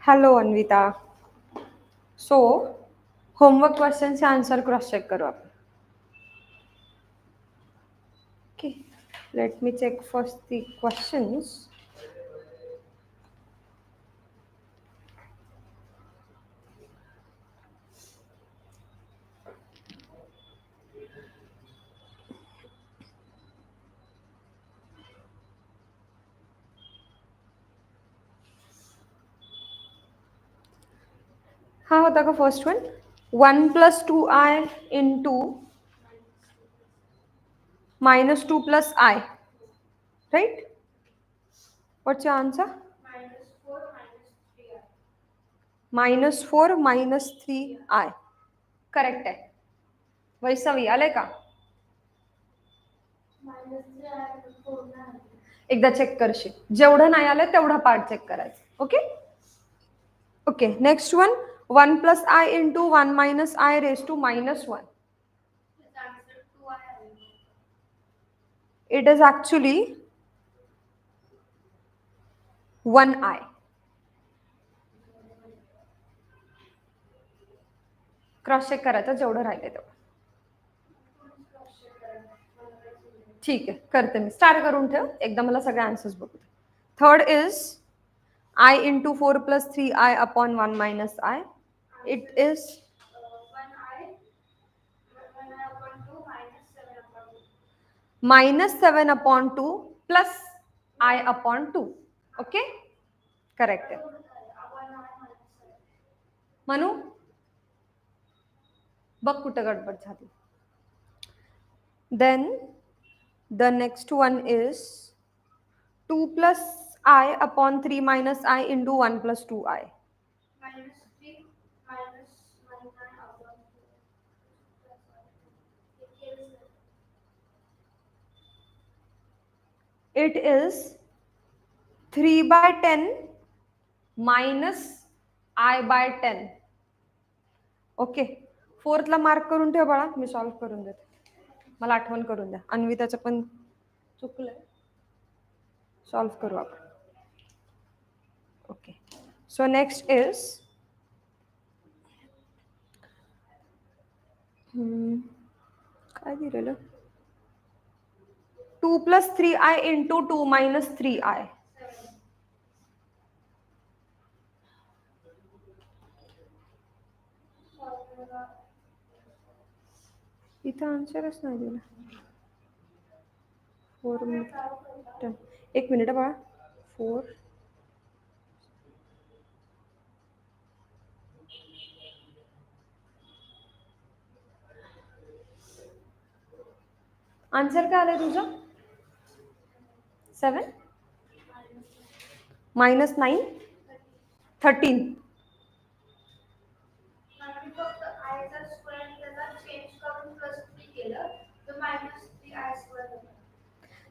Hello Anvita. So homework question से answer cross check करो आप. Okay, let me check first the questions. हाँ होता का first one 1 + 2i into -2 + I, right? What's your answer? -4 -3i. Correct आहे. वैष्णवी आले का? एकदा चेक करशील. जेवढं नाही आलं तेवढा पार्ट चेक करायचं. Okay okay. Next one 1 + I into 1 - I raised to -1. It is actually 1i. Cross check करायचं जेवढं राहिले तेवढं. ठीक आहे, करते मी. स्टार्ट करून ठेव. एकदा मला सगळे आन्सर्स बघू दे. Third is I into 4 + 3i upon 1 - I. It is -7/2 plus I upon 2. Okay, correct आहे. मनू बघ कुठं गडबड झाली. Then the next one is 2 + I upon 3 - I into 1 + 2i. It is 3/10 minus I/10. Okay, फोर्थला मार्क करून ठेव बाळा. मी सॉल्व्ह करून देते. मला आठवण करून द्या. अन्विताचं पण चुकलंय. सॉल्व्ह करू आपण. ओके, सो नेक्स्ट इज काय दिलेलं 2 + 3i इंटू 2 - 3i. इथं आन्सरच नाही दिला. 4 एक मिनिट बाळा. 4 आन्सर काय आलंय तुझं? 7 -9 13.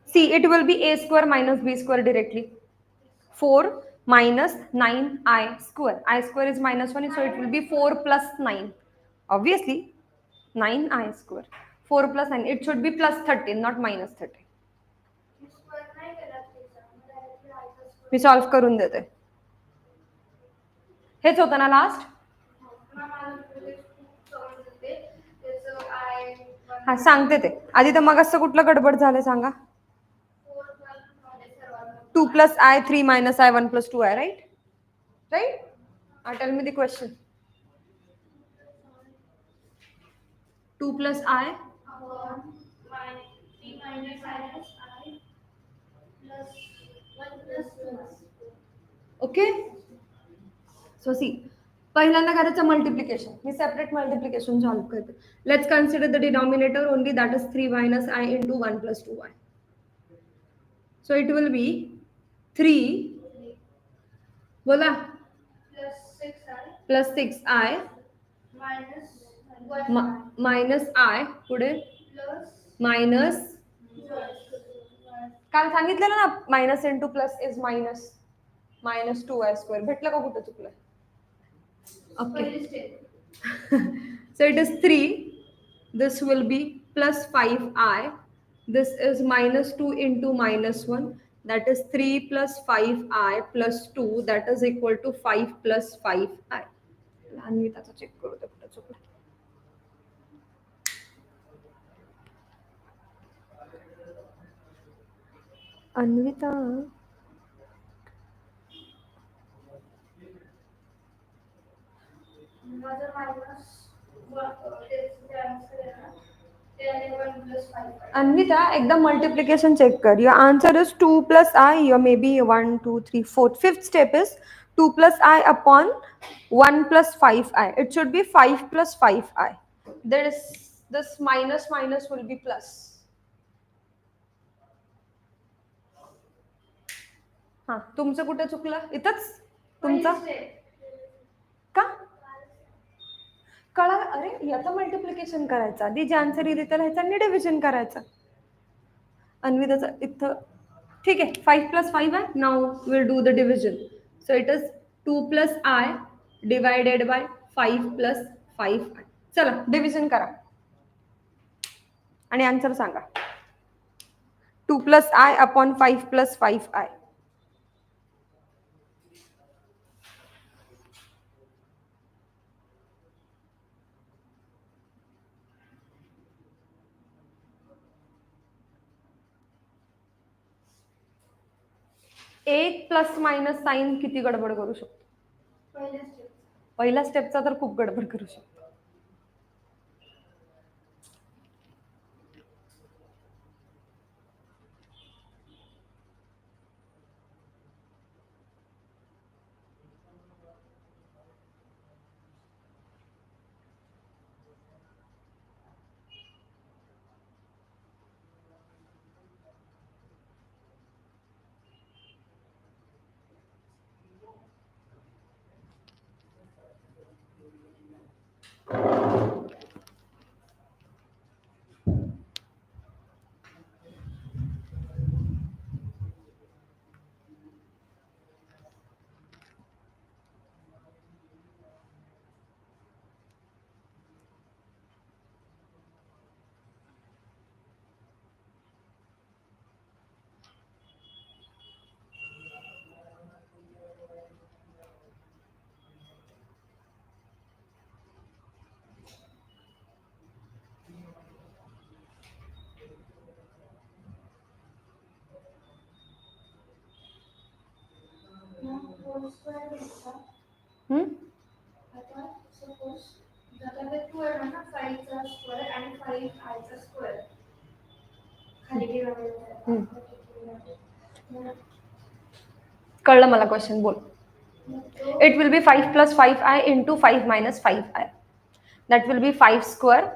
See, it will be a square minus b square directly. 4 minus 9i square. I square is -1, so it will be 4 + 9. Obviously, 9i square. 4 + 9. It should be +13, not -13. Me solve करून देते. हेच होतं ना last? हा सांगते ते. आधी तर मग असं कुठलं गडबड झालं सांगा. 2 + I 3 - I 1 + 2i, right? Right? Tell me the question. 2 + I okay. So see, पहिल्यांदा करायचं मल्टिप्लिकेशन. मी सेपरेट मल्टिप्लिकेशन सॉल्व्ह करते. Let's consider the denominator only, that is 3 - I into 1 + 2i. So it will be 3 बोला +6i minus I पुढे minus, काल सांगितलेलं ना minus into plus is minus -2i². भेटलं का? कुठं चुकलं? Okay. So it is 3. This will be +5i. This is -2 into -1. that is 3 plus 5i plus 2 that is equal to 5 plus 5i. अन्विताचा check करू दे कुठं चुकलं. अन्विता अन्विता एकदा मल्टिप्लिकेशन चेक कर. Your answer is 2 plus I. Your maybe 1, 2, 3, 4. Fifth step is 2 plus I upon 1 plus 5i. It should be 5 plus 5i. There is this minus minus will be plus. हा तुमचं कुठे चुकलं इथंच तुमचं का कळा. अरे याचं मल्टिप्लिकेशन करायचं आधी जे आन्सर येते त्याला ह्याचा डिव्हिजन करायचं. अन्विताचं इथं ठीक आहे. 5 plus 5 आहे. Now will do the division. So it is 2 plus I divided by 5 plus 5i. चला डिव्हिजन करा आणि answer Sanga. 2 plus I upon 5 plus 5i. एक प्लस मायनस साइन किती गडबड करू शकतो. पहिल्या स्टेपचा तर खूप गडबड करू शकतो. कळलं मला क्वेश्चन बोल. It will be 5 plus 5i into 5 minus 5i. That will be 5 square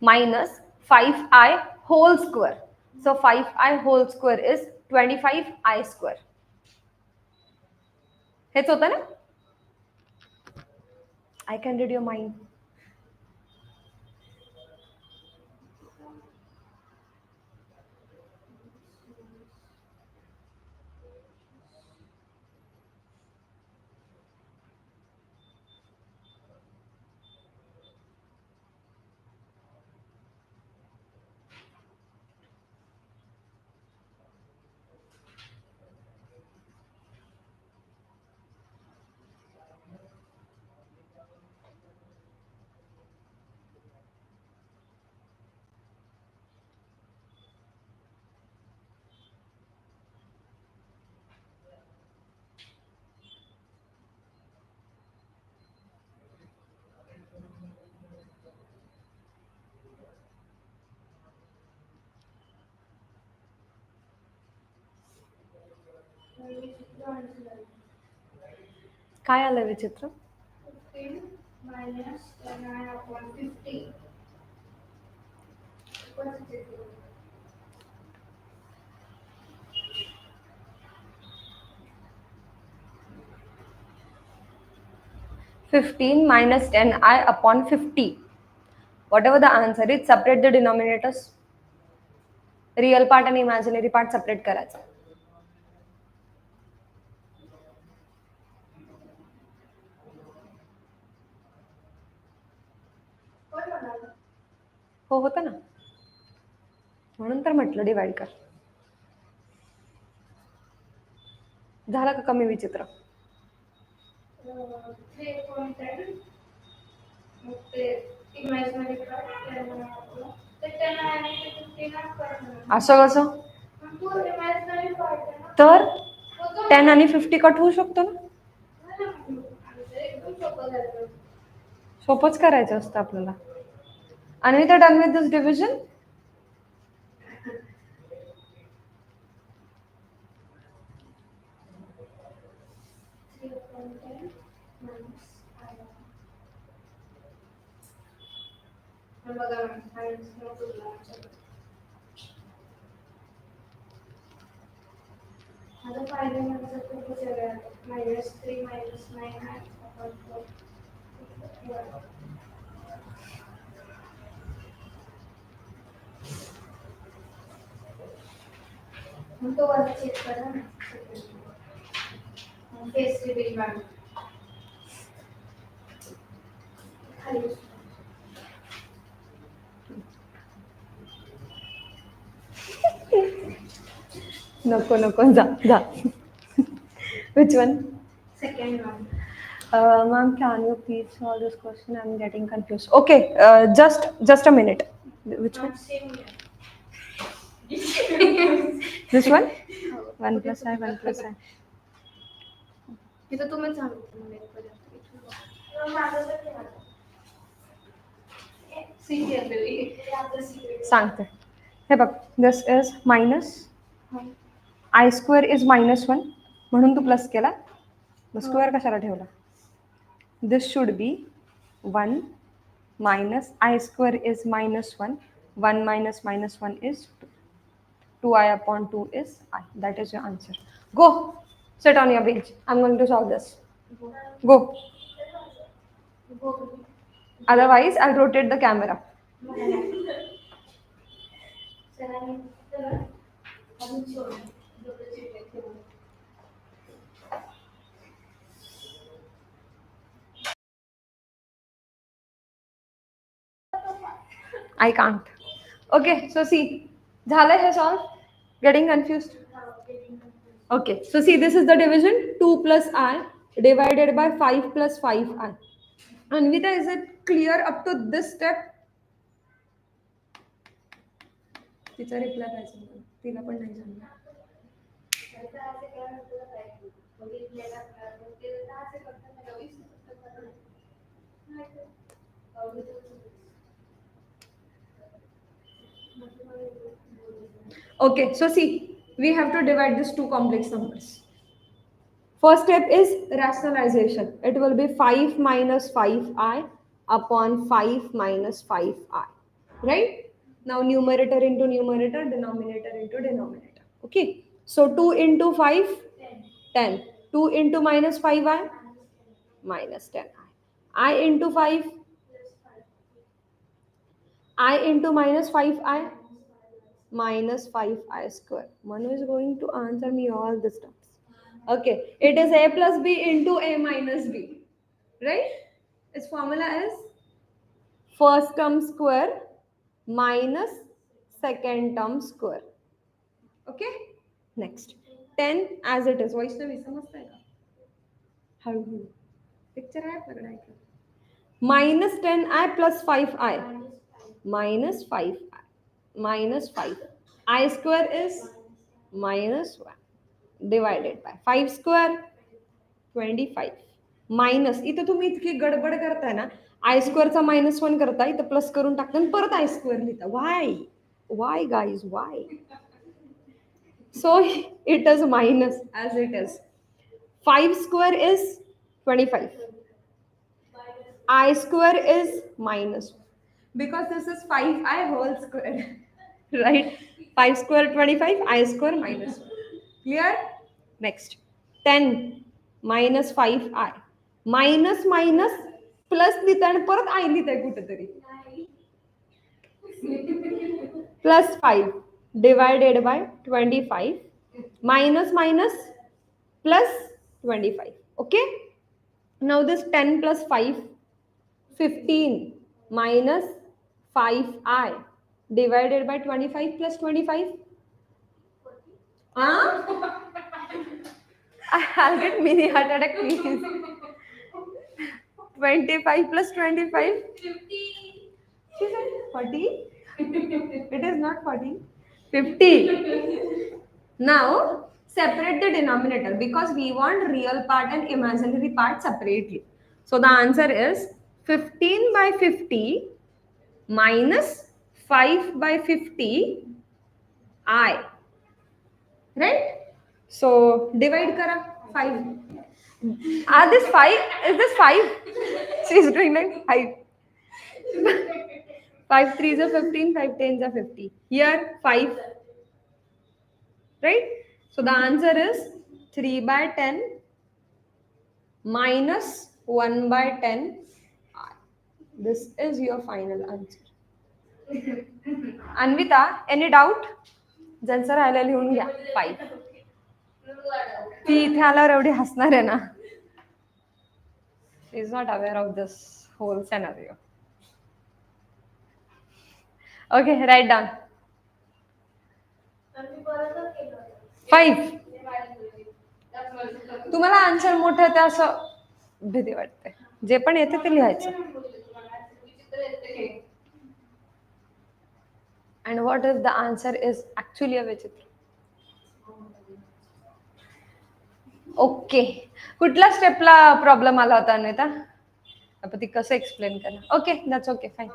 minus 5i whole square. So 5i whole square is 25i square. हेच होतं ना. I can read your mind. काय आलं विचित्र. 15 minus 10i upon 50. Whatever the answer is, separate the denominators. Real part and imaginary part separate करायचं. हो होतं ना, म्हणून तर म्हटलं डिवाइड कर. झाला का कमी विचित्र? असं कसं? तर 10 आणि 50 कट होऊ शकतो ना. सोपंच करायचं असतं आपल्याला. आणि ते डन विथ दिस डिव्हिजन. नको नको जा जा. Which one? Second one. Ma'am, can you please solve this question? I'm getting confused. Okay, just a minute. Which one? This one? 1 plus I, 1 plus I. सांगते. हे बघ, this is minus I square is -1 म्हणून तू plus केला. मग square कशाला ठेवला? This should be 1 minus I square is -1. 1 minus -1 is 2. 2I upon 2 is I. That is your answer. Go. Sit on your bench. I'm going to solve this. Go. Otherwise, I'll rotate the camera. I can't. Okay, so see, झालं हे solve? Getting confused? Okay, so see, this is the division 2 plus I divided by 5 plus 5I. Anvita, is it clear up to this step? तिचा reply पाहिजे मला, तिला पण नाही जमलं. Okay, so see, we have to divide these two complex numbers. First step is rationalization. It will be 5 minus 5I upon 5 minus 5I. Right? Now numerator into numerator, denominator into denominator. Okay. So 2 into 5, 10. 2 into minus 5I, minus 10I. I into 5, I into minus 5I, minus 5I square. Manu is going to answer me all the stuff. Okay, it is A plus B into A minus B. Right? Its formula is first term square minus second term square. Okay? Next. 10 as it is. Vaishnavi, समजताय का? हळूहळू. Picture आहे आपल्याकडे ऐकलं. Minus 10I plus 5I. Minus 5I. Minus 5. I square is minus 1. Divided by 5 square 25. Minus इथं तुम्ही इतकी गडबड करताय ना, आय स्क्वेअरचा -1 करताय, इथं प्लस करून टाकता आणि परत आय स्क्वेअर लिहिता. Why guys why? So it is minus as it is. 5 square is 25. I square is -1 because this is 5I whole square. Right? 5 square 25, I square -1. Clear? Next. 10 minus 5I. Minus minus plus लिहित आणि परत आय लिहित आहे कुठेतरी. Plus 5 divided by 25 minus minus plus 25. Okay? Now this 10 plus 5, 15 minus 5I divided by 25 plus 25. I'll get mini heart attack, please. 25 plus 25. 50. She said 40. It is not 40. 50. Now separate the denominator because we want real part and imaginary part separately. So the answer is 15 by 50 minus 5 by 50 I. Right? So divide kara 5. Are this 5? Is this 5? She's doing like 5. 5 threes are 15, 5 tens are 50. Here 5. Right? So the answer is 3 by 10 minus 1 by 10. This is your final answer. Anvita, any doubt? ज्यांचं राहिलं लिहून घ्या 5. ती इथे आल्यावर एवढी हसणार आहे ना. She is not aware of this whole scenario. Okay, write down. 5. तुम्हाला आन्सर मोठं आहे ते असं भीती वाटते. जे पण येते ते लिहायचं. And what if the answer is actually a विचित्र? ओके. कुठल्या स्टेपला प्रॉब्लेम आला होता अनिता? आपण ती कसं एक्सप्लेन करा. Okay, that's okay, fine.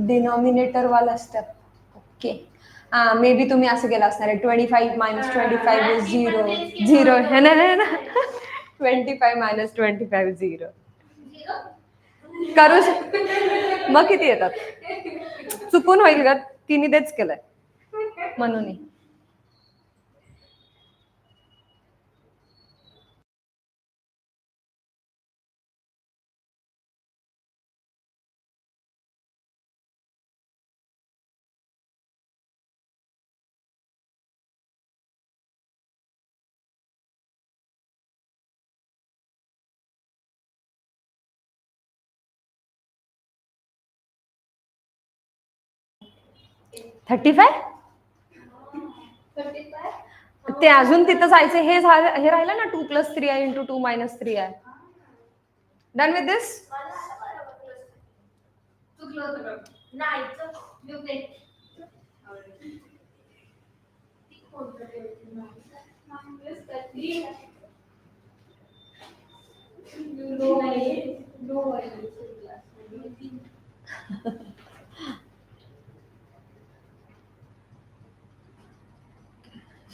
Denominator वाला स्टेप. ओके. मे बी तुम्ही असं केलं असणार आहे 25 मायनस 25 इज 0. 0 है ना 25 मायनस 25 0. करू मग किती येतात? चुकून होईल का? तिने तेच केलंय म्हणून. थर्टी फाय ते अजून तिथं जायचं. हे राहिलं ना 2 + 3i × 2 - 3i. Done with this.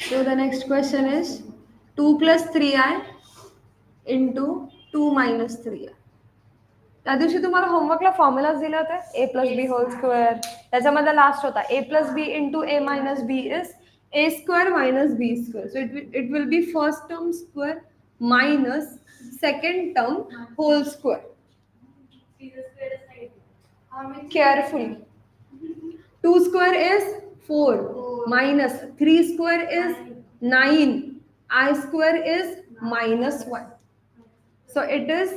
So the next question is 2 + 3i × 2 - 3i. त्या दिवशी तुम्हाला होमवर्कला फॉर्म्युलाज दिले होते. a + b whole square. त्याच्यामध्ये लास्ट होता a + b × a - b is a² - b². So it will be first term square minus second term whole square. Carefully. 2 square is 4 minus 3 square is 9. I square is -1. So it is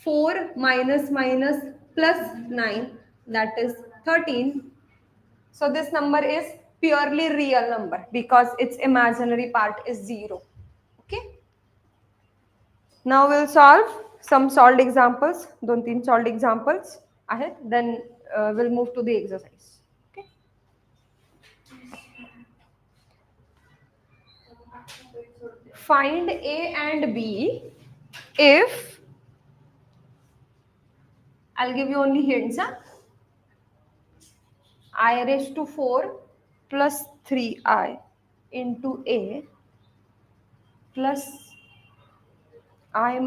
4 minus minus plus 9, that is 13. So this number is purely real number because its imaginary part is 0. Okay. Now we'll solve some solved examples. 2-3 solved examples ahead. Then we'll move to the exercise. Okay. Find A and B if, I'll give you only hints. I⁴ plus 3i into a plus I -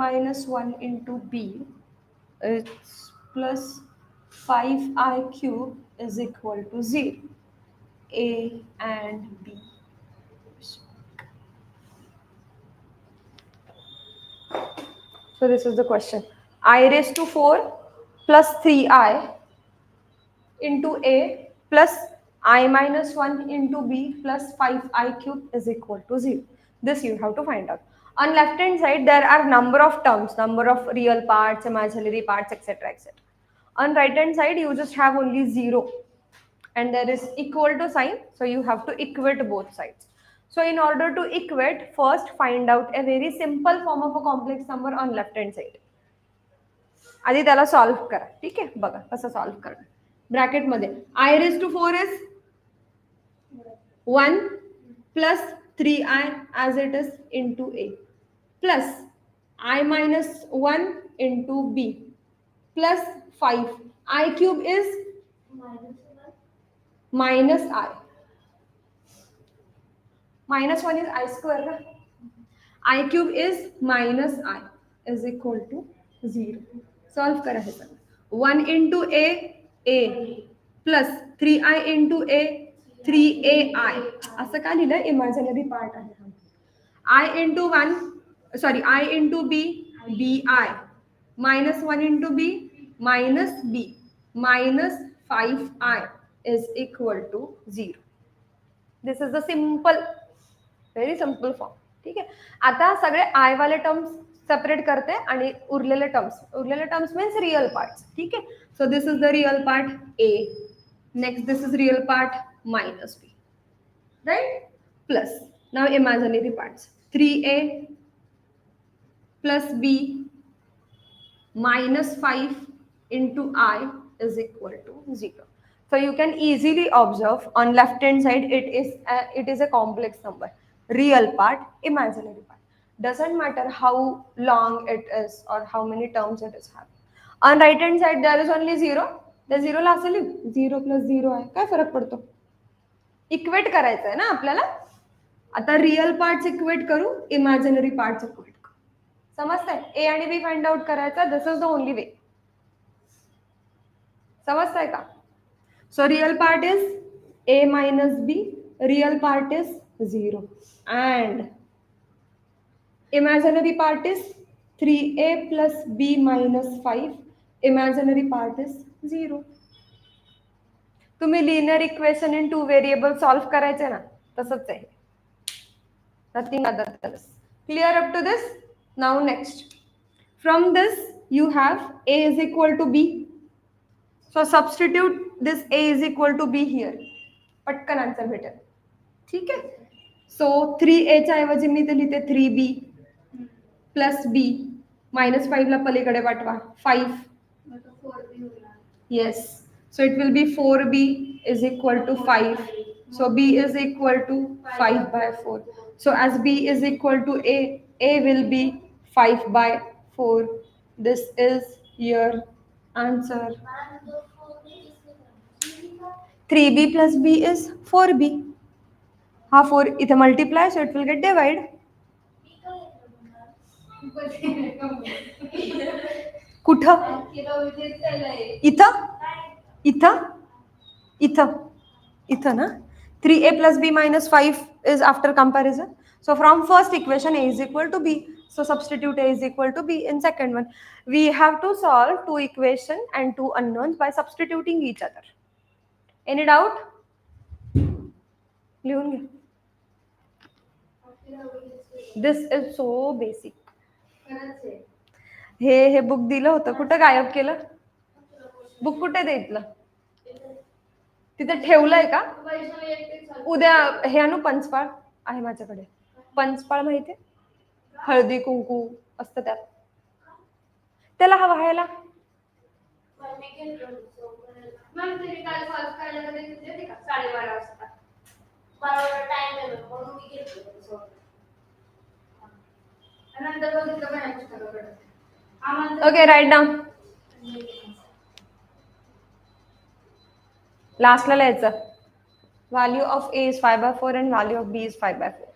1 into b is plus 5i³ is equal to 0. A and B. So this is the question. I raised to 4 plus 3i into a plus I minus 1 into b plus 5i cube is equal to 0. This you have to find out. On left hand side there are number of terms, number of real parts, imaginary parts, etc, etc. On right hand side you just have only 0 and there is equal to sign, so you have to equate both sides. So in order to equate, first find out a very simple form of a complex number on left hand side. आधी त्याला solve करा. ठीक आहे, बघा कसं solve करा. ब्रॅकेटमध्ये I raise to 4 is 1 plus 3i as it is into a plus I minus 1 into b plus 5 I cube is minus I. Minus 1 is I square ना. I cube is minus I is equal to 0. Solve करा हे सगळं. 1 into a plus 3i into a 3ai असं का लिहिलं, imaginary part आहे हा. I into 1 sorry I into b bi minus 1 into b minus b minus 5i is equal to 0. This is the simple, very simple form. ठीक आहे. आता सगळे आय वाले टर्म्स सेपरेट करते आणि उरलेले टर्म्स मीन्स रियल पार्ट्स. ठीक आहे. So this is the real part a, next this is real part minus b, right, plus now imaginary parts 3a plus b minus 5 into I is equal to 0. So you can easily observe on left hand side it is a complex number. Real part, imaginary part. Doesn't matter how long it is or how many terms it is having. On right hand side there is only 0. The 0 ला असं लिहू, 0 plus 0 आहे, काय फरक पडतो. Equate करायचं आहे ना आपल्याला. आता रियल पार्ट्स इक्वेट करू, इमॅजिनरी पार्ट्स इक्वेट करू. समजतंय. ए आणि बी फाइंड आउट करायचा. This is the only way. समजतंय का. So real part is a minus b, real part is 0 and imaginary part is 3a plus b minus 5, imaginary part is 0. तुम्ही linear equation in 2 variable solve करायचे ना, तसंच आहे. Nothing other than this. Clear up to this? Now next. From this you have a is equal to b. So substitute this a is equal to b here. पटकन answer भेटेल. ठीक आहे. सो 3a च्या ऐवजी मी ते लिहिते 3b प्लस b मायनस 5 ला पलीकडे पाठवा 5. Yes. So it will be 4b is equal to 5. So b is equal to 5 by 4. So as b is equal to a will be 5 by 4. This is your answer. 3b plus b is 4b. हा 4 इथे multiply, so it will get divide. कुठं, इथं इथं इथं इथं ना. 3a plus b minus 5 is after comparison. So from first equation a is equal to b. So substitute a is equal to b in second one. We have to solve 2 equation and 2 unknowns by substituting each other. Any doubt? लिहून घ्या. This is so basic. हे book दिलं होतं, कुठं गायब केलं. Book कुठे द्यायचं, तिथे ठेवलंय का. उद्या हे आणू, पंचपाळ आहे माझ्याकडे. पंचपाळ माहितीये, हळदी कुंकू असतं त्यात, त्याला हवा व्हायला. Okay, write down. लास्टला लिहायचं. Value of a is 5 by 4 and value of b is 5 by 4.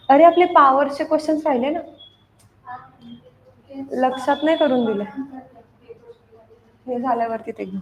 अरे आपले पॉवरचे क्वेश्चन्स राहिले ना, लक्षात नाही करून दिले. हे झाल्यावरती ते घेऊ.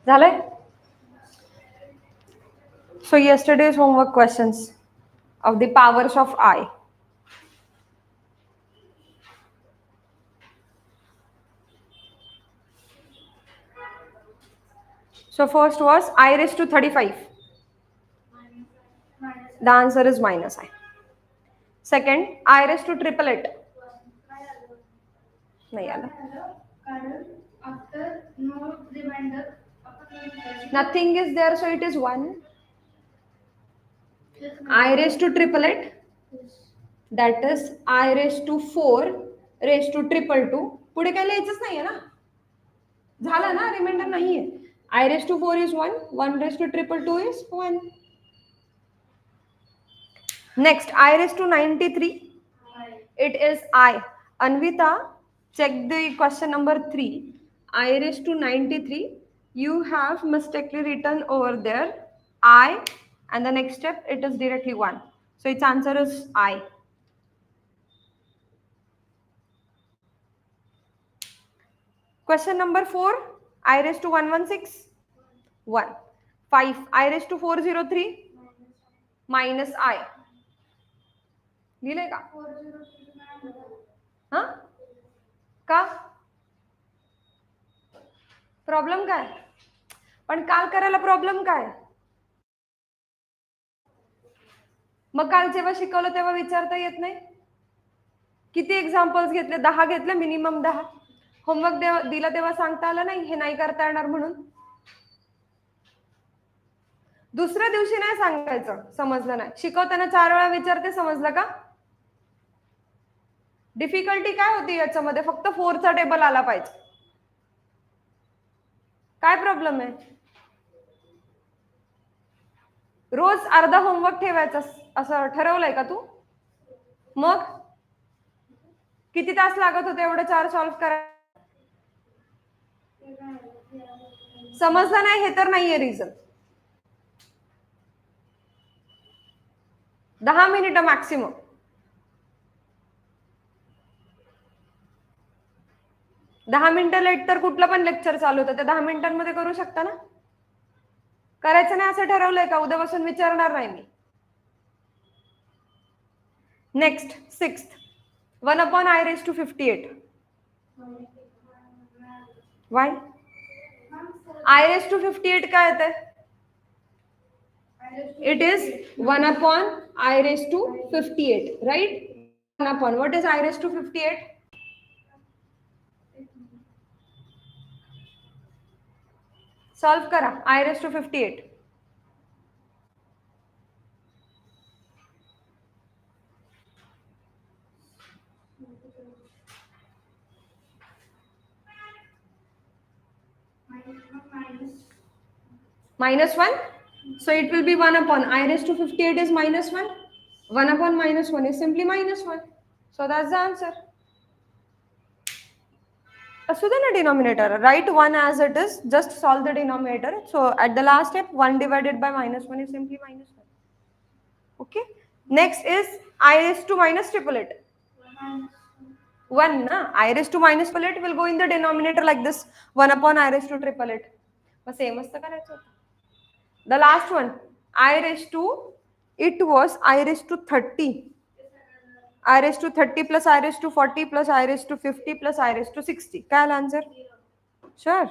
झालंय. So yesterday's homework questions of the powers of I. So first was I raised to 35. The answer is minus I. Second, I raised to triple it. नहीं आला. Nothing is there, so it is 1. I raised to triple it. That is I raised to 4 raised to triple 2. पुढे काही लिहायचंच नाहीये ना. झालं ना, reminder नाहीये. I raised to 4 is 1. 1 raised to triple 2 is 1. Next, I raised to 93. It is I. Anvita, check the question number 3. I raised to 93. You have mistakenly written over there I, and the next step it is directly 1. So its answer is I. Question number 4. I raised to 116. 1. 5. I raised to 403. Minus I. लिहिलंय का? हा? का? Problem काय? पण काल करायला problem काय? मग काल जेव्हा शिकवलं तेव्हा विचारता येत नाही? किती एक्झाम्पल्स घेतले? 10 घेतले, मिनिमम 10. होमवर्क दिला तेव्हा सांगता आलं नाही हे नाही करता येणार म्हणून. दुसऱ्या दिवशी नाही सांगायचं, समजलं नाही. शिकवताना 4 वेळा विचारते, समजलं का? डिफिकल्टी काय होती याच्यामध्ये? फक्त 4चा टेबल आला पाहिजे. काय प्रॉब्लेम आहे? रोज अर्धा होमवर्क ठेवायचा असं ठरवलंय का तू? मग किती तास लागत होते एवढं 4 सॉल्व्ह करायला? समजलं नाही हे तर नाहीये रिझन. 10 मिनिटं मॅक्सिमम. दहा मिनिटं लेट तर कुठलं पण लेक्चर चालू होतं, ते 10 मिनिटांमध्ये करू शकता ना. करायचं नाही असं ठरवलंय का? उद्यापासून विचारणार नाही मी. Next 6th 1/i⁵58. वाय i⁵58 काय येते? It is 1/i⁵58, right? 1 what is i⁵58? Solve करा. i⁵58 -1. So it will be 1/i⁵58 is -1. 1/-1 is simply -1. So that's the answer. So then a denominator, write 1 as it is, just solve the denominator. So at the last step, 1 divided by -1 is simply -1. Okay. Next is i⁻⁻⁸. 1 na? i⁻⁻⁸ will go in the denominator like this, 1/i⁻⁸. But same as the last one, it was i⁻30. i⁻30 plus i⁻40 plus i⁻50 plus i⁻60. क्या है answer? Sure.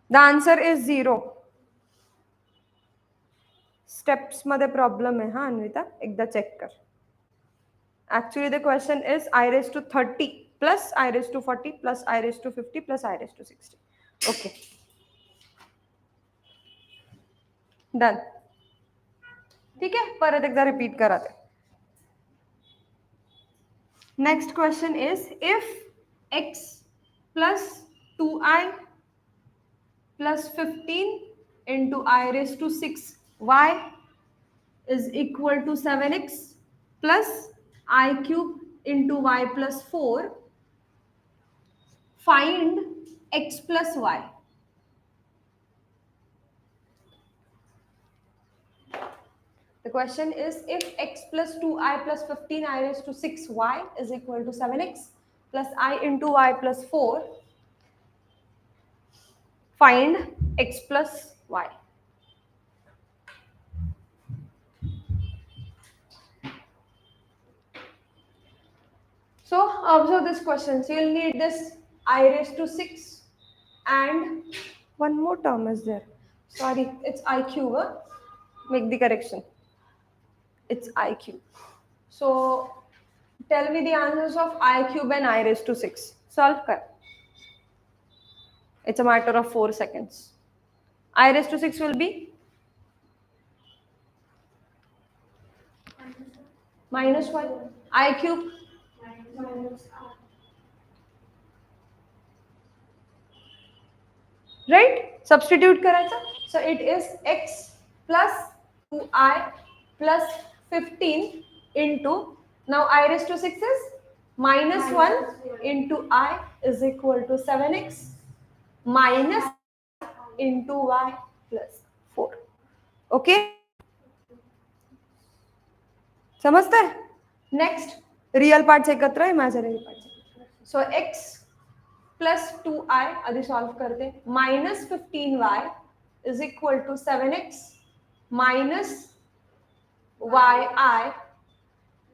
The answer is 0. Steps मध्ये problem आहे हा अन्विता, एकदा check कर. Actually the question is i⁻30 plus i⁻40 plus i⁻50 plus i⁻60. Okay. Done. ठीक है, परत एकदा रिपीट करा ते. Next question is, if x plus 2i plus 15 into i⁻6y is equal to 7x plus I cube into y plus 4, find x plus y. The question is, if x plus 2i plus 15i⁻6y is equal to 7x plus I into y plus 4, find x plus y. So observe this question. So you'll need this i⁻6 and one more term is there. Sorry, it's I cube. Make the correction. It's I cube. So tell me the answers of I cube and i⁻6. Solve kar. It's a matter of 4 seconds. i⁻6 will be -1. I cube right? Substitute करायचं. So it is x plus 2i plus 15 into, now i⁻6 is -1 into I is equal to 7x minus into y plus 4. Okay? समजते? Next, real parts एकत्र, imaginary parts. So x plus 2i आधी solve करते, minus 15y is equal to 7x minus yi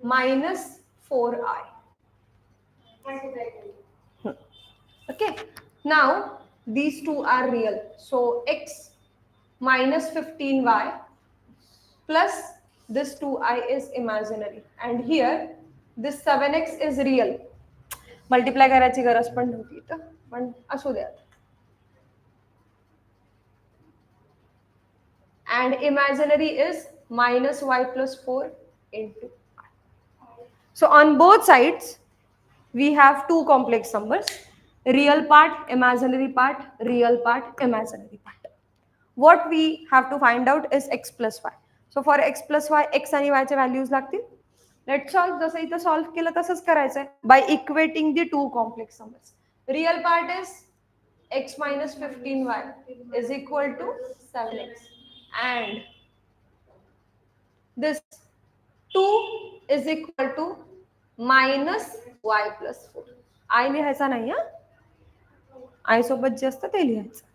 minus 4i. Okay, now these two are real. So x minus 15y plus this 2i is imaginary, and here this 7x is real. Multiply करायची गरज पण नव्हती, तर पण असू द्या. And imaginary is minus y plus 4 into I. So on both sides we have two complex numbers, real part, imaginary part, real part, imaginary part. What we have to find out is x plus y. So for x plus y, x आणि y चे values लागतील. Let solve. जसं इथं solve केलं तसंच करायचंय by equating the two complex numbers. Real part is x minus 15y is equal to 7x and this 2 is equal to minus y plus 4. I लिहायचा नाही हा, आय सोबत जे असतं ते लिहायचं.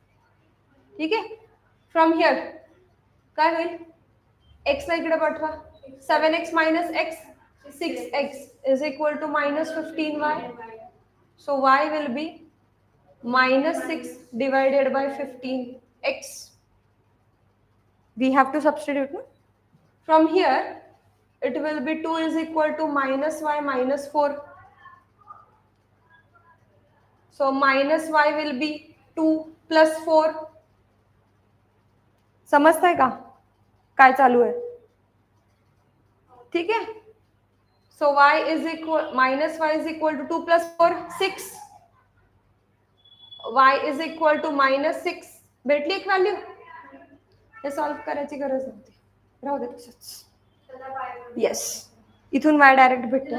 ठीक आहे. फ्रॉम हिअर काय होईल, x ला इकडे पाठवा, 7x minus x 6x is equal to minus 15y. So y will be minus 6 divided by 15x. We have to substitute, no? From here it will be 2 is equal to minus y minus 4. So minus y will be 2 plus 4. समजताय का काय चालू आहे? ठीक आहे. So y is equal minus y is equal to 2 plus 4 6. y is equal to minus 6. भेटली एक value. हे solve करायची गरज नव्हती, राहू दे तसंच. येस, इथून y डायरेक्ट भेटते.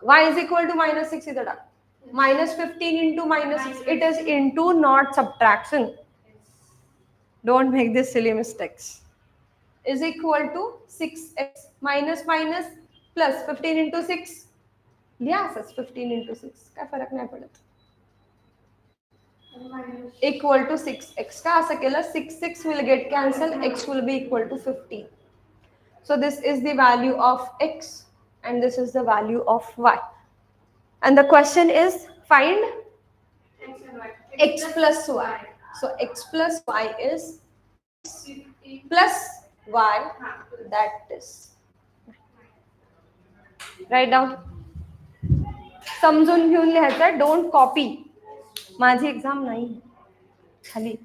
y is equal to minus 6 इथं टाक. Minus 15 into minus 6. It is into, not subtraction. Don't make this silly mistakes. Is equal to 6x minus minus plus 15 into 6. लिहा असंच 15 into 6. काय फरक नाही पडत. Equal to 6x. का असं केलं, 6 will get cancelled. X will be equal to 15. So this is the value of x and this is the value of y. And the question is find x plus y. So x plus y is plus y, that is. Write down. समजून घेऊन लिहायचं, don't copy. माझी exam नाही खाली.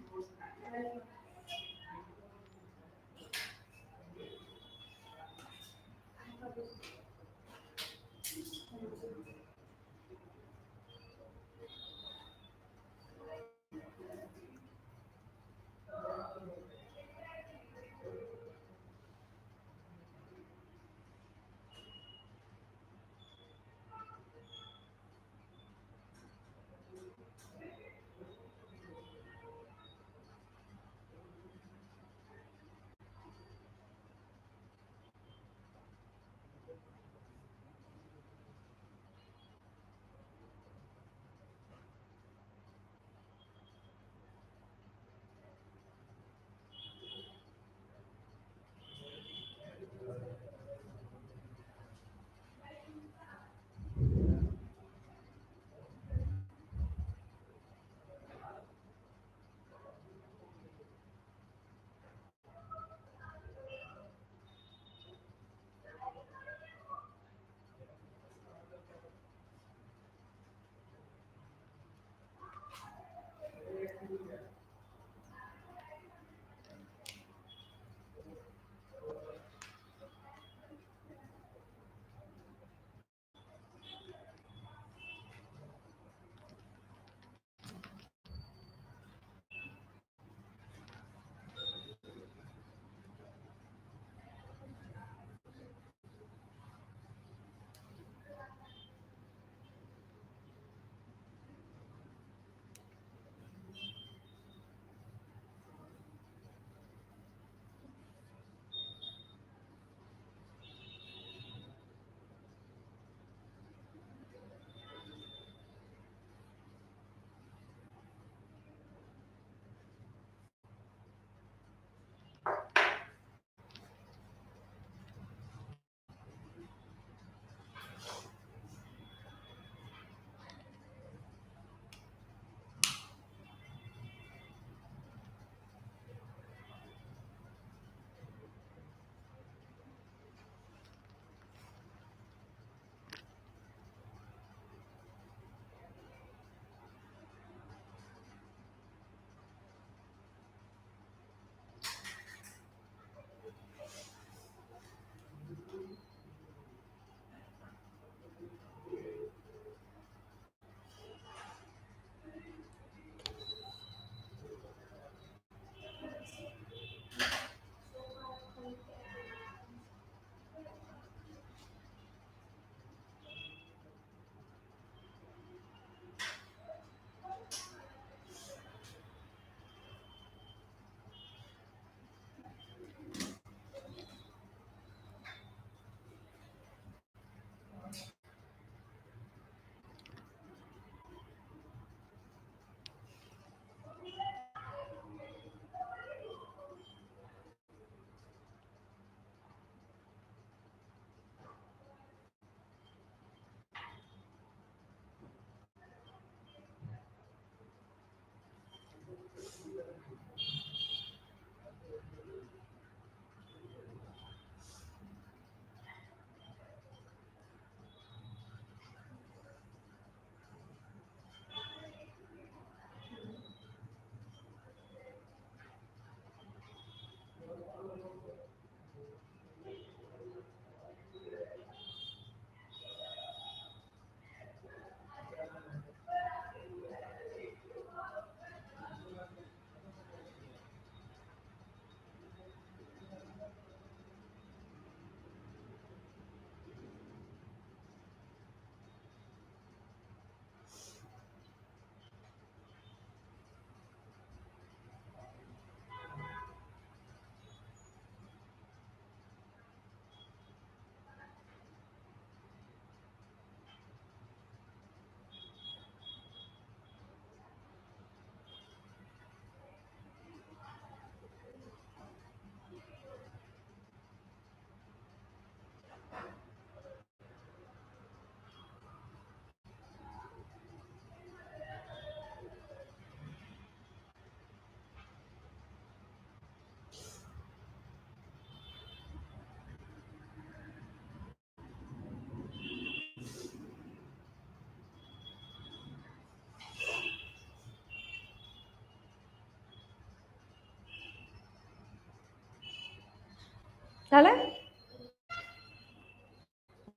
झालंय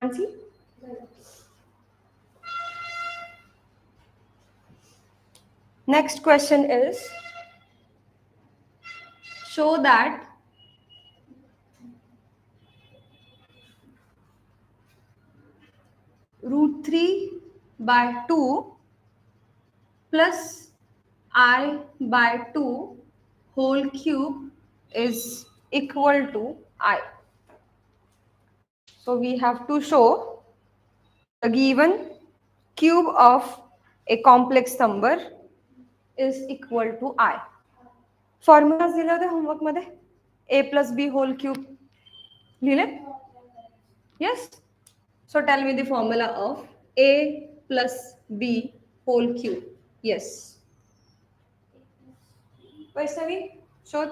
Nancy? Next question is, show that root 3 by 2 plus I by 2 whole cube is equal to I. So we have to show the given cube of a complex number is equal to I. Formulas दिले होते homework मध्ये a plus b whole cube लिहिले? Yes. So tell me the formula of a plus b whole cube. Yes. Vaishnavi, show.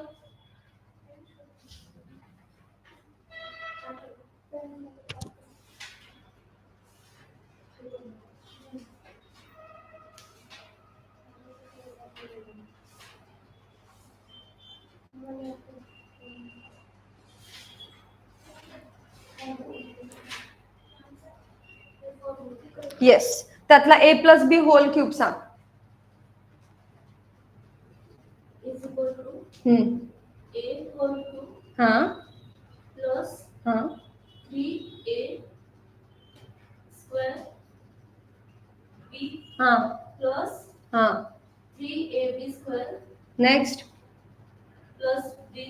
Yes. त्यातला a plus b whole cube सांग. is equal to a whole cube हाँ plus हाँ 3a square b हाँ plus हाँ 3ab square next plus b.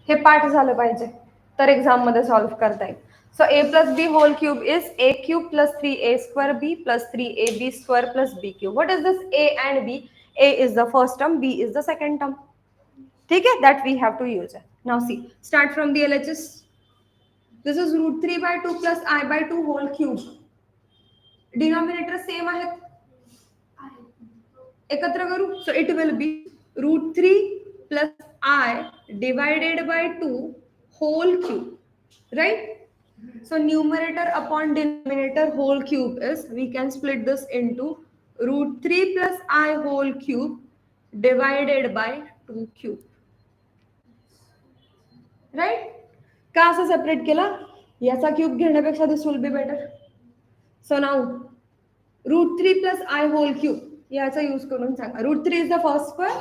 हे पाठ झालं पाहिजे तर एक्झाम मध्ये सॉल्व्ह करता येईल. सो a plus b whole cube is a cube plus 3a square b plus 3ab square plus b cube. What is this a and b? A is the first term, b is the second term. ठीक है, that we have to use it. Now see, start from the LHS. This is root 3 by 2 plus I by 2 whole cube. Denominator same आहेत, एकत्र करू. So it will be root 3 plus I divided by 2 whole cube, right? So numerator upon denominator whole cube is, we can split this into root 3 plus I whole cube divided by 2 cube, right? का असं separate केला? याचा cube घेण्यापेक्षा this will be better. So now root 3 plus I whole cube याचा use करून सांगा. root 3 is the first square,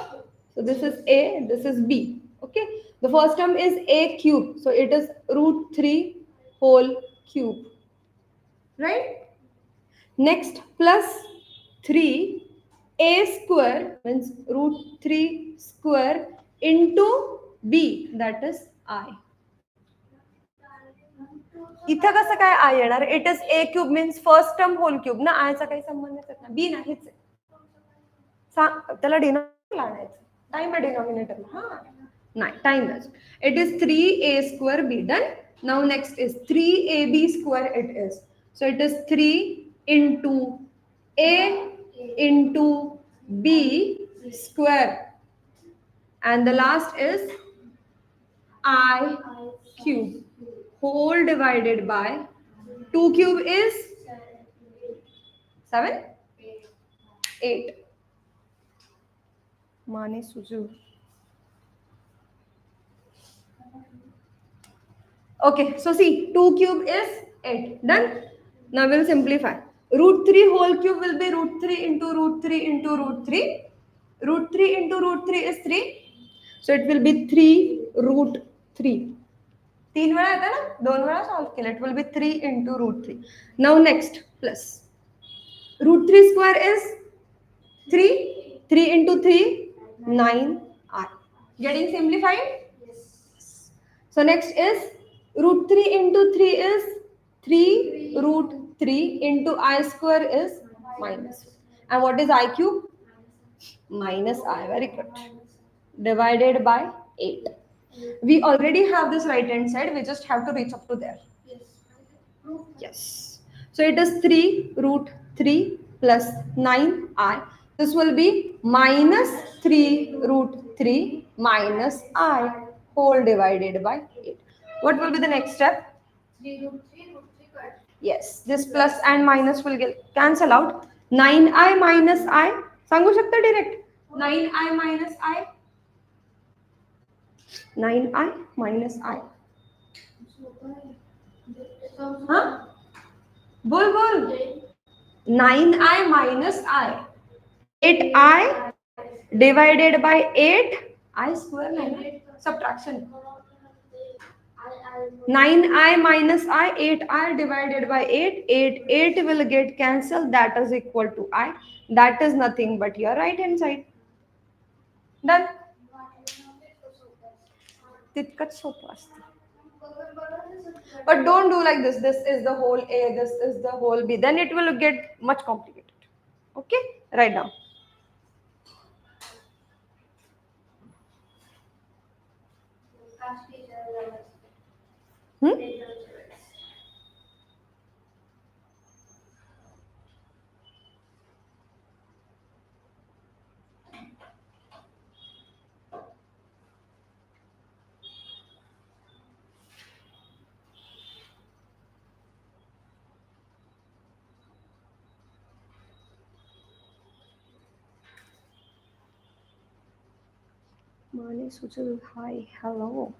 so this is a, this is b. Okay, the first term is a cube, so it is root 3 whole cube, right? Next plus 3 a square means root 3 square into b, that is I. इथं कसं काय I येणार? It is a cube means first term whole cube ना, आयचा काही संबंध नाही, B नाहीच आहे. त्याला डिनॉमिनेटर आणायचं, टाइम आहे डिनॉमिनेटर. हा नाही, टाइम नाही. It is 3a square b. Done. Now next is 3ab square. It is, so it is 3 into a into b square, and the last is I cube whole divided by 2 cube is 7, 8. Mane Suju. Okay, so see, 2 cube is 8. Done. Now we'll simplify. Root 3 whole cube will be root 3 into root 3 into root 3. Root 3 into root 3 is 3. So it will be 3 root 3. 3 वेळा येतं ना, 2 वेळा solve केलं. It will be 3 into root 3. Now next plus root 3 square is 3. 3 into 3, 9i. Getting simplified? Yes. So next is root 3 into 3 is 3 root 3 into I square is minus. And what is I cube? Minus I. Very good. Divided by 8. We already have this right hand side. We just have to reach up to there. Yes. So it is 3 root 3 plus 9i. This will be minus 3 root 3 minus I whole divided by 8. What will be the next step? 3 root 3 root 3 cut. Yes, this plus and minus will get cancel out. 9i minus I. सांगू शकता direct. 9i minus I. 9i minus I. हाँ बोल बोल 9i minus I 8i divided by 8 I square नहीं ना subtraction 9i minus I 8i divided by 8 8 will get cancelled that is equal to I that is nothing but your right hand side done तितकंच सोपं असतं but don't do like this is the whole A this is the whole B then it will get much complicated okay write down hmm? Mani Sujal, hi, hello.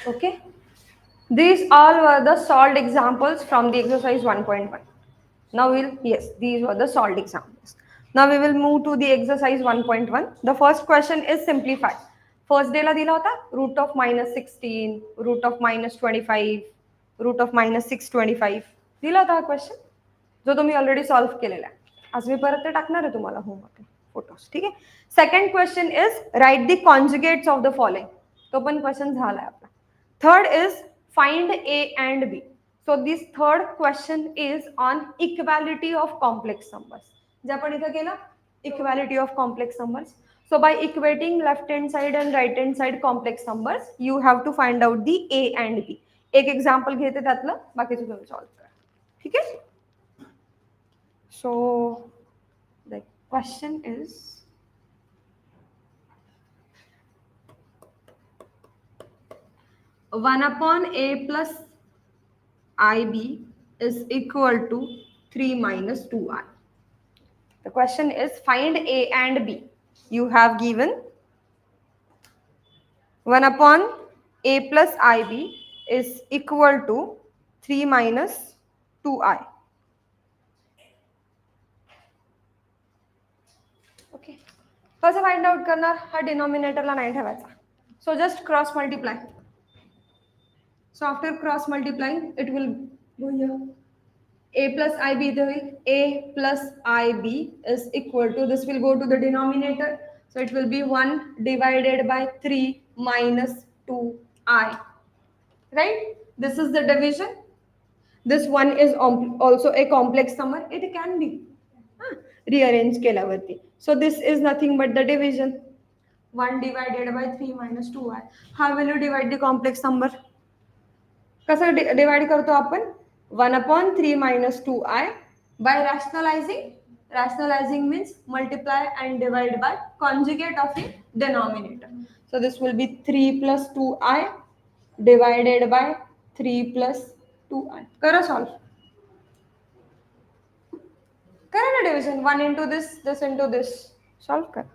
Okay. These all were the solved examples from the exercise 1.1. Now yes, these were the solved examples. Now we will move to the exercise 1.1. The first question is simplified. First day ला दिला होता root of minus 16, root of minus 25, root of minus 625. दिला होता हा question जो तुम्ही already solve केलेला आहे. आज मी परत ते टाकणार आहे तुम्हाला होमवर्क फोटोज ठीक आहे. Second question is write the conjugates of the following. तो पण क्वेश्चन झालाय आपला. Third is find A and B. So this third question is on equality of complex numbers. जे आपण इथं केलं equality of complex numbers. So by equating left hand side and right hand side complex numbers, you have to find out the A and B. एक example घेते त्यातलं बाकीचं तुम्ही solve करा. ठीक आहे? So the question is 1 upon A plus IB is equal to 3 minus 2I. The question is find A and B. You have given 1 upon A plus IB is equal to 3 minus 2I. Okay. कसं find out करणार हा डिनॉमिनेटरला नाही ठेवायचा. So just cross multiply. So after cross multiplying, it will go here. A plus IB, A plus IB is equal to, this will go to the denominator. So it will be 1 divided by 3 minus 2I. right? This is the division. This one is also a complex number. It can be rearrange केल्यावरती. So this is nothing but the division. 1 divided by 3 minus 2i. How will you divide the complex number? कसं divide करतो आपण 1/3 minus 2i by rationalizing means multiply and divide by conjugate of the denominator. So this will be 3 plus 2i divided by 3 plus 2i. करा solve. करा ना division. 1 into this into this. Solve कर.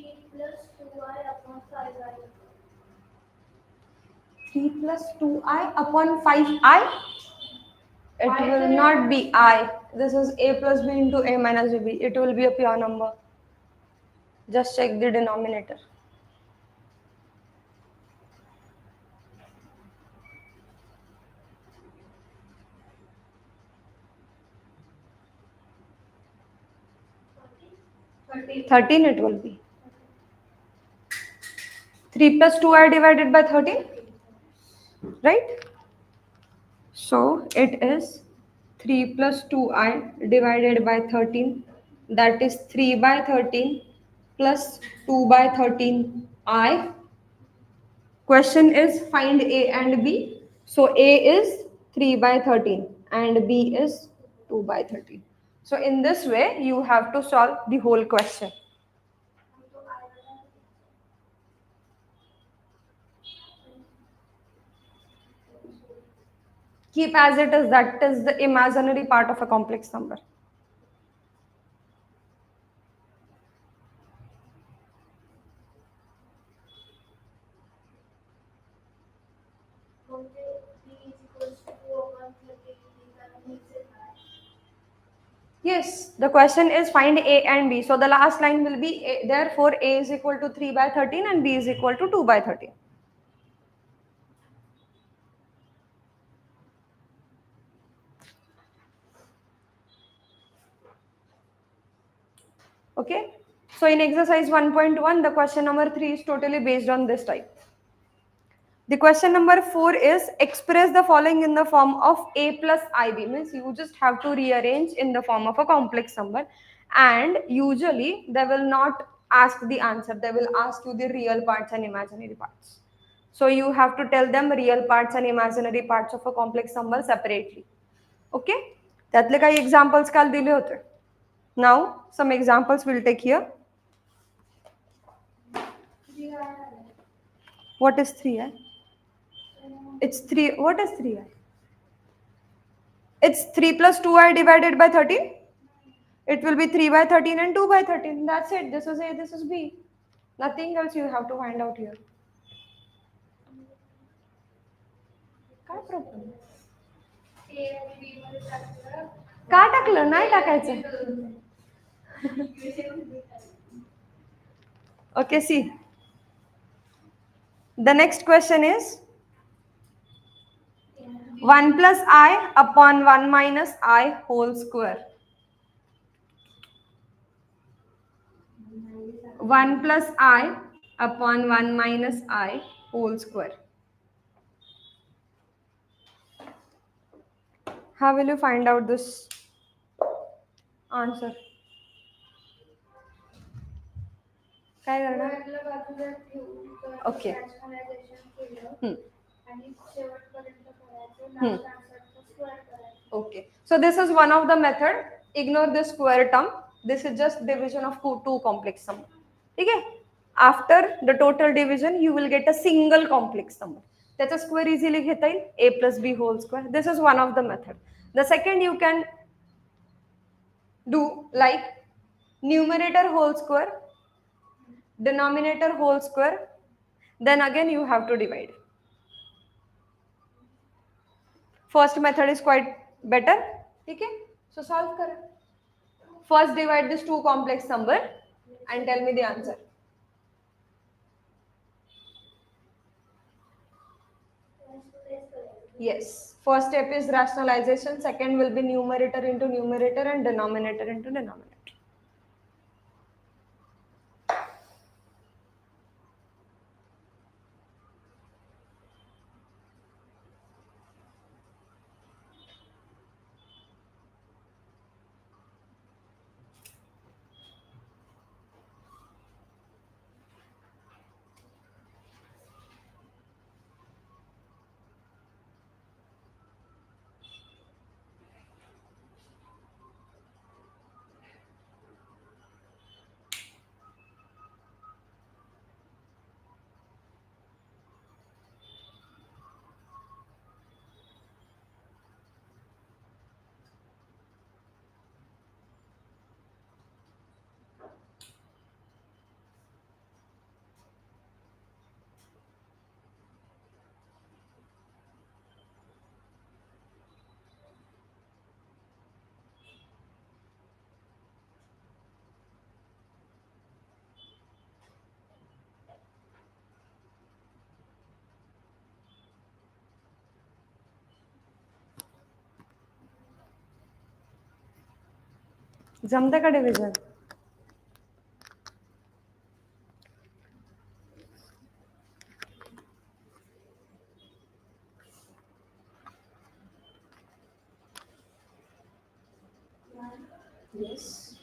3 plus 2i upon 5i. 3 plus 2i upon 5i. It will not be I. This is a plus b into a minus b. It will be a pure number. Just check the denominator. Thirty. 13 it will be. 3 plus 2i divided by 13. Right? So it is 3 plus 2i divided by 13. That is 3 by 13 plus 2 by 13i. Question is find a and b. So a is 3 by 13 and b is 2 by 13. So in this way you have to solve the whole question. Keep as it is, that is the imaginary part of a complex number. B is equals to 2 upon 30. That makes it high. Yes, the question is find a and b. So the last line will be a, therefore a is equal to 3 by 13 and b is equal to 2 by 13. Okay. So in exercise 1.1, the question number 3 is totally based on this type. The question number 4 is express the following in the form of a plus ib. Means you just have to rearrange in the form of a complex number, and usually they will not ask the answer. They will ask you the real parts and imaginary parts. So you have to tell them real parts and imaginary parts of a complex number separately. Okay? त्यातले काही examples काल दिले होते. Now some examples we'll take here. What is 3i? It's 3. What is 3i? It's 3 plus 2i divided by 13. It will be 3 by 13 and 2 by 13. That's it. This is A, this is B. Nothing else you have to find out here. काय problem? ए आणि B मध्ये टाकलं. का टाकलं? नाही टाकायचं. Okay, see. The next question is 1 plus I upon 1 minus I whole square. 1 plus I upon 1 minus I whole square. How will you find out this answer? काय करणार? स्क्वेअरला बाजूला ठेवून Okay. रॅशनलायझेशन केलं Hmm. आणि शेवटपर्यंत करायचं. Hmm. लास्ट आन्सरचं स्क्वेअर करायचं. Okay. So this is one of the method. Ignore this square term. This is just division of two complex number. Okay. After the total division, you will get a single complex number. That's a square easily घेता येईल. A plus B whole square. This is one of the method. The second you can do like numerator whole square, denominator whole square. Then again you have to divide. First method is quite better. Okay. So solve करें. First divide this two complex number and tell me the answer. Yes. First step is rationalization. Second will be numerator into numerator and denominator into denominator. जमते का division? Yes.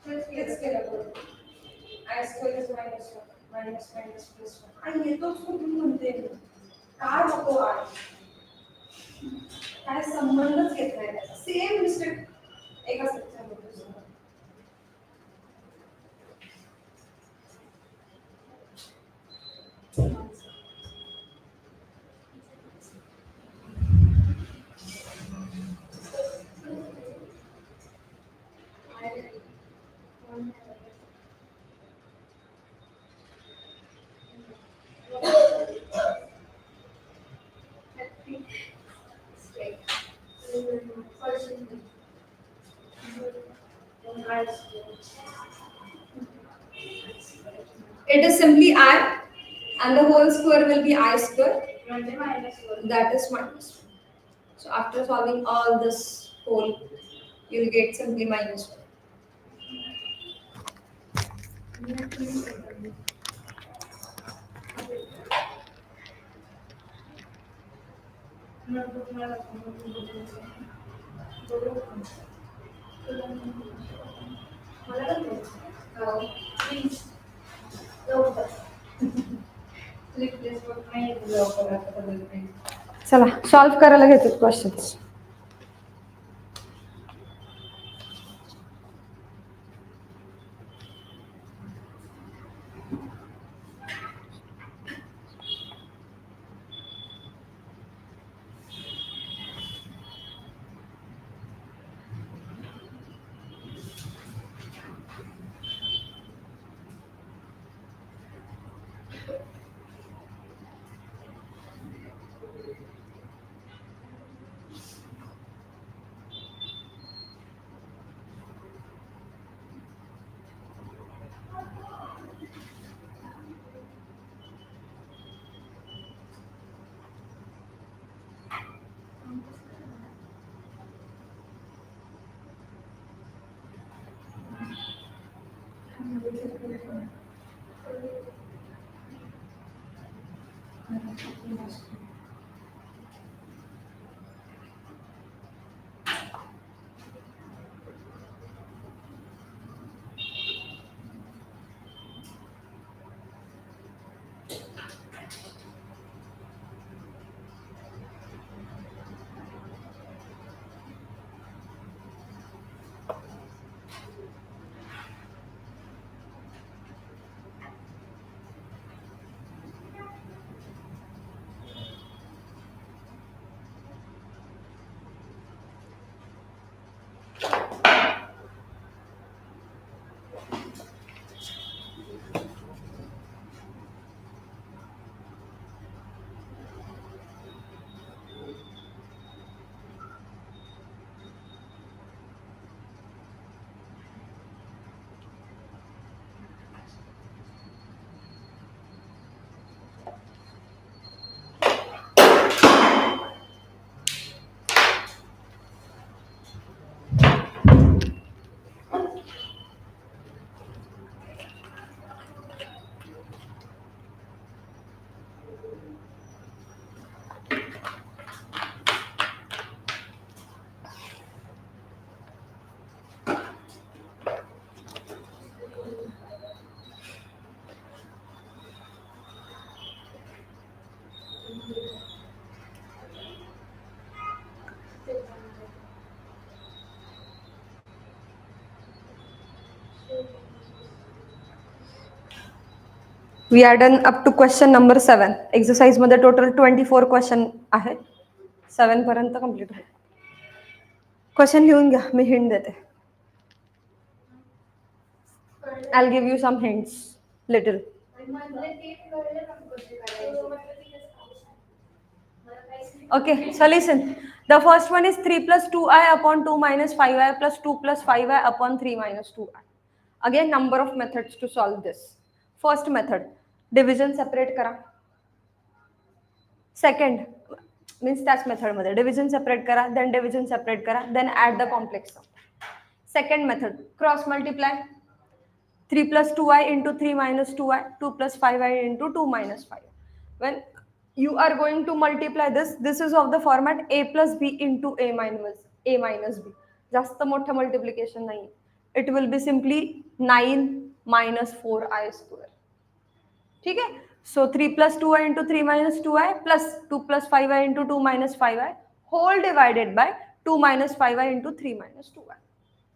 Let's get a good. I square is minus 1. Minus minus plus 1. आणि हे तो कुठून म्हणते काय नको आहे काय संबंधच घेत नाही त्याचा सेम मिस्टेक एका सेक्शन मध्ये It is simply I and the whole square will be I square. That is minus 1. So after solving all this whole, you will get simply minus 1. चला सॉल्व करायला घेतो questions. We are done up to question number 7. Exercise मध्ये total 24 question आहेत. 7 पर्यंत complete होईल. Question लिहून घ्या, मी hint देते. I'll give you some hints, little. Okay, so listen. The first one is 3 plus 2i upon 2 minus 5i plus 2 plus 5i upon 3 minus 2i. Again, number of methods to solve this. First method, division separate करा. Second, means त्याच method मध्ये division separate करा, then division separate करा, then add the complex sum. Second method, cross multiply. 3 plus 2i into 3 minus 2i, 2 plus 5i into 2 minus 5. When you are going to multiply this is of the format a plus b into a minus b. जास्त मोठं multiplication नाही. It will be simply 9 minus 4i square. ठीक है. So 3 plus 2i into 3 minus 2i plus 2 plus 5i into 2 minus 5i whole divided by 2 minus 5i into 3 minus 2i.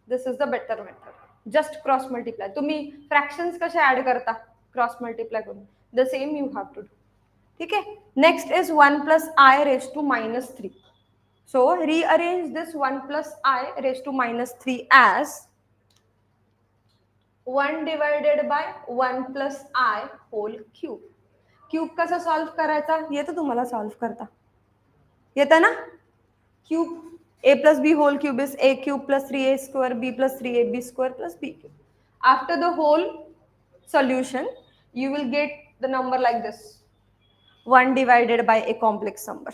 This is the better method. Just cross multiply. तुम्ही fractions कसे add करता cross multiply करून, the same you have to do. ठीक है. Next is 1 plus I raised to minus 3. So rearrange this 1 plus I raised to minus 3 as 1 divided by 1 plus I whole cube. Cube कसा solve करायचा येतं तुम्हाला solve करता येतं ना. Cube a plus b whole cube is a cube plus 3a square b plus 3ab square plus b cube. After the whole solution you will get the number like this, 1 divided by a complex number.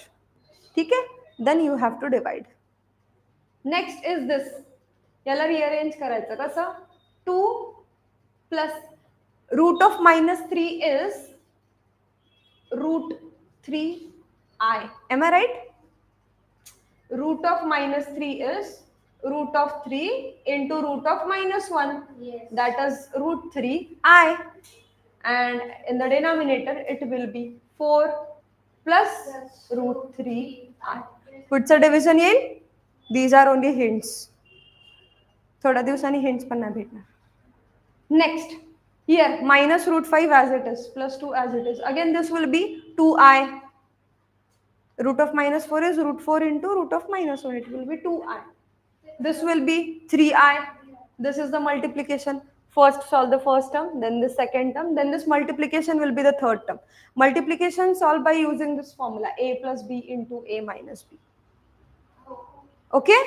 ठीक है. Then you have to divide. Next is this, याला rearrange करायचं कसं. 2 plus root of minus 3 is root 3i. Am I right? Root of minus 3 is root of 3 into root of minus 1. Yes. That is root 3i. And in the denominator it will be 4 plus root 3i. पुढचं division येईल. These are only hints. थोड्या दिवसांनी hints पण नाही भेटणार. Next, here minus root 5 as it is, plus 2 as it is. Again this will be 2i. Root of minus 4 is root 4 into root of minus 1. It will be 2i. This will be 3i. This is the multiplication. First solve the first term, then the second term, then this multiplication will be the third term. Multiplication solved by using this formula, a plus b into a minus b. Okay,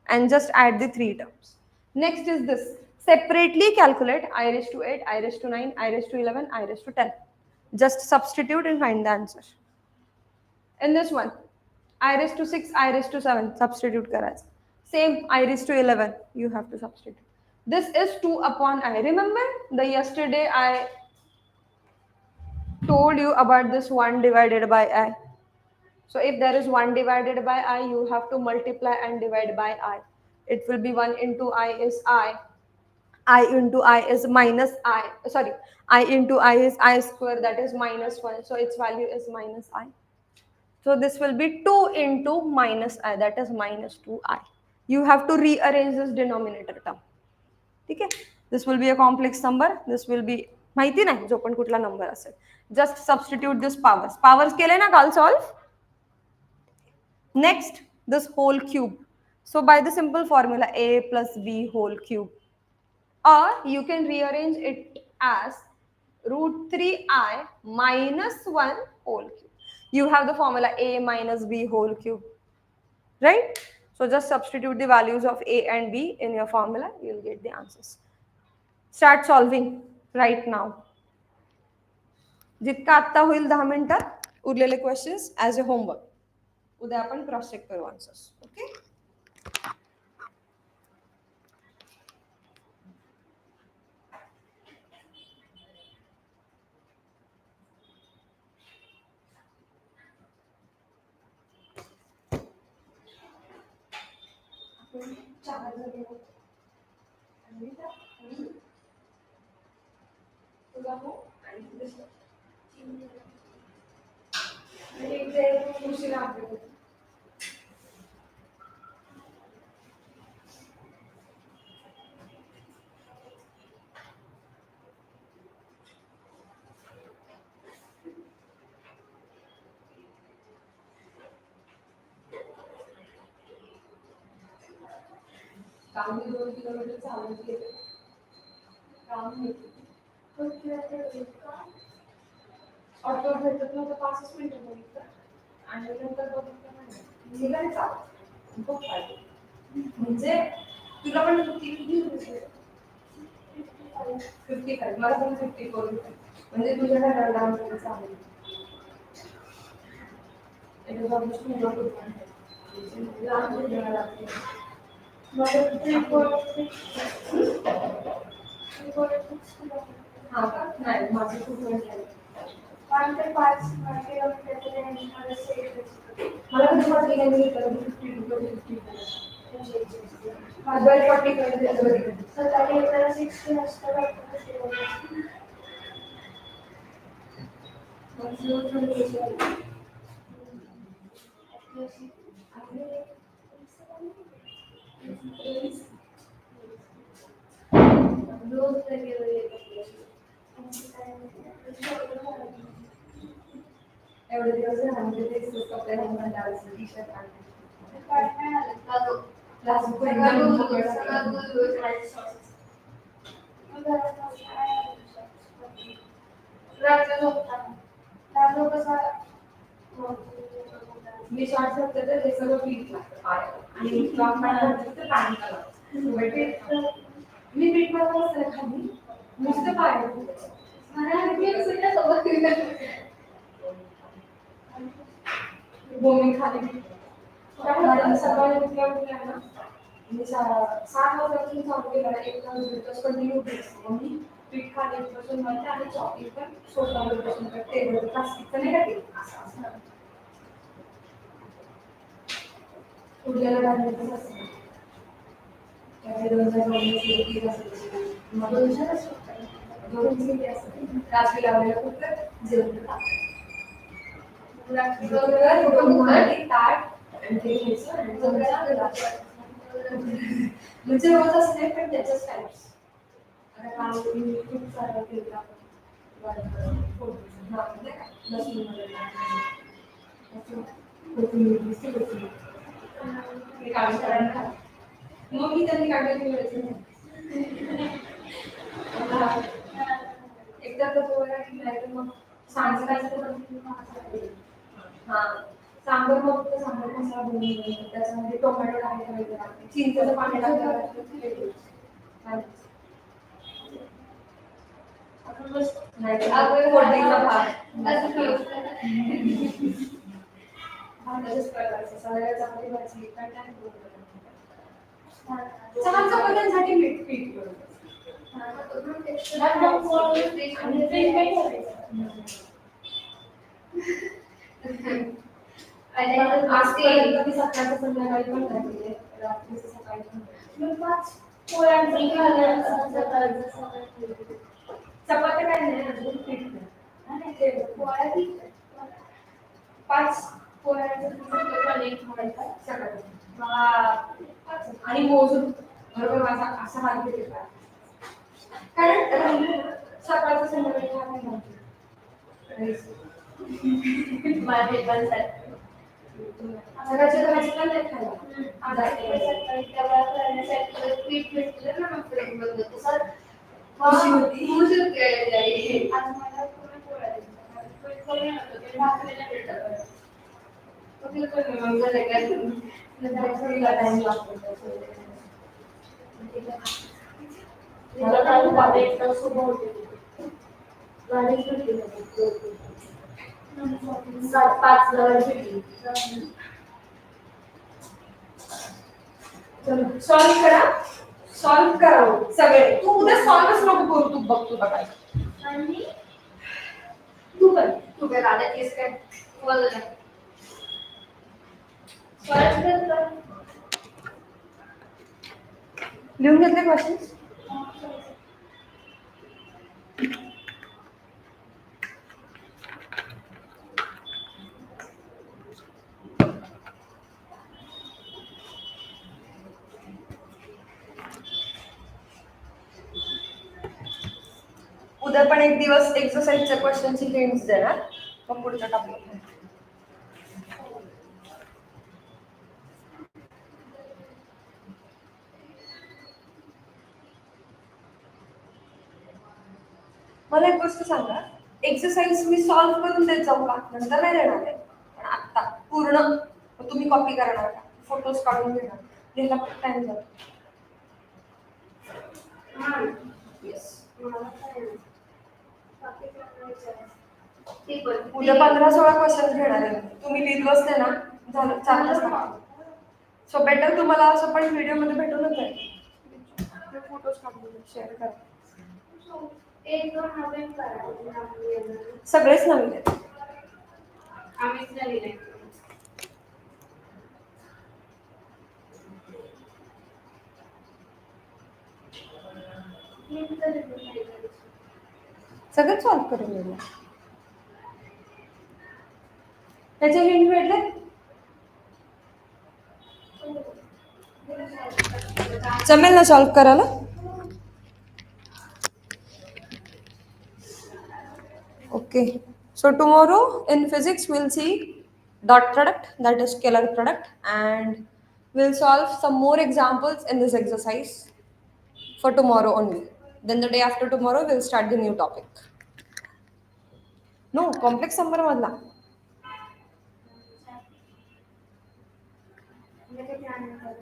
and just add the three terms. Next is this, separately calculate I raised to 8, I raised to 9, I raised to 11, I raised to 10. Just substitute and find the answer. In this one, I raised to 6, I raised to 7, substitute करायचं. Same, I raised to 11, you have to substitute. This is 2 upon I. Remember the yesterday I told you about this 1 divided by I. So if there is 1 divided by I, you have to multiply and divide by I. It will be 1 into I is I into I is minus I, sorry, I into I is I square, that is minus 1. So its value is minus I. So this will be 2 into minus I, that is minus 2I. You have to rearrange this denominator term. Okay? This will be a complex number. This will be माहिती नाही जो पण कुठला number असेल. Just substitute this powers. Powers केले ना काल solve? Next, this whole cube. So by the simple formula a plus b whole cube. Or you can rearrange it as root 3I minus 1 whole cube. You have the formula a minus b whole cube. Right? So just substitute the values of a and b in your formula. You'll get the answers. Start solving right now. जितका आत्ता होईल 10 मिनिटात उरलेले questions as a homework. उद्या आपण cross check करू answers. Okay. तुला हो आणि उशिरा आपल्याकडे काम 2 किलोमीटर चालत गेले. काम ऑटो भेटत नव्हतं 5 मिनिटं बघितलं आणि नंतर बघितलं नाही निघायचा खूप फायदा. म्हणजे तुला पण 55 मला पण 54 म्हणजे तुझ्या घराला चालेल. हा का नाही माझं खूप वेळ झालं. 5 ते 5 मला कसं वाटलं की मी 52 माझं 40 पर्यंत सकाळी 60 वाजता रोज एवढे दिवस झाले तेच कपडे घालून डान्स टी शर्ट मी शॉर्ट घातलं तर हे सगळं पीठ लागतं आणि फ्रॉक घातलं तर पॅन्ट घालावं. मी पीठ मला खाली नुसतं पाय गोमी खाली सकाळी उठल्या ना मी 7 वाजतापासून चालू केला 1 तास कंटिन्यू मी पीठ खाली बसून म्हणते आणि चॉकलेट पण सोफ्यावर बसून टेबल प्लास्टिकचं नाही का ते असं उडलेलं घालण्याचं असतं. रात्री लावलेलं फक्त जेवण ताट आणि ते घ्यायचं म्हणजे रोज असं नाही पण त्याच्याच टाईप्स. आता काल खूप सारं केलं मग मी त्यांनी काढलेली वेळेचं नाही. एकदा तर पोळ्या नाही तर मग सांबार काय हा सांबार मग ते सांबार मसाला बनवून त्याच्यामध्ये टोमॅटो टाकायचं चिंचेचं पाणी टाकायचं नाही फोडणीचा भात भाताचंच करायचं सगळ्या चपाती भाजी काय काय चहा चपात्यांसाठी पीठ सकाळचं संध्याकाळी पण राहते रात्रीचं सकाळी पण पाच पोळ्यांचं चपात्या काय नाही अजून पीठ नाही ते पोळ्या पाच पोळ्यांचं एक सकाळी आणि मोजून बरोबर माझा असा हात घेते कारण सकाळचं संध्याकाळी चहा नाही माझे पण सकाळच्या भाजी पण नाही खायला सकाळी डबा करण्यासाठी पीठ भेटलं ना मग तसं खुशी होती आज मला पूर्ण पोळ्या भाकरीला भेटत मला काल बाबा एक तास उभं होते गाडीच भेटली 7:05 भेटली चलो सॉल्व करा सगळे तू उद्या सॉल्वच नको करू तू बघ तुला काय आणि तू काय राधा केस काय बोल ना लिहून घेतले क्वेश्चन्स उद्या पण एक दिवस एक्सरसाइजच्या क्वेश्चनची हिंट्स देणार मग पुढच्या टॉपिक मला एक गोष्ट सांगा एक्सरसाइज मी सॉल्व्ह करून देत जाऊ का नंतर नाही देणार आहे पण आत्ता पूर्ण तुम्ही कॉपी करणार का फोटोज काढून घेणार लिहायला पण टाइम जातो उद्या 15-16 क्वेश्चन घेणार आहे तुम्ही लिहित बसले ना झालं 4 तास सो बेटर तुम्हाला असं पण व्हिडिओ मध्ये भेटूनच आहे फोटोज काढून शेअर करा एक दोन नवीन करा सगळेच नवीन आहेत आम्हीच नवीन आहे सगळं सॉल्व करून गेलं त्याचे हिंट भेटले जमेल ना सॉल्व करायला okay so tomorrow in physics we'll see dot product that is scalar product and we'll solve some more examples in this exercise for tomorrow only then the day after tomorrow we'll start the new topic no complex number madla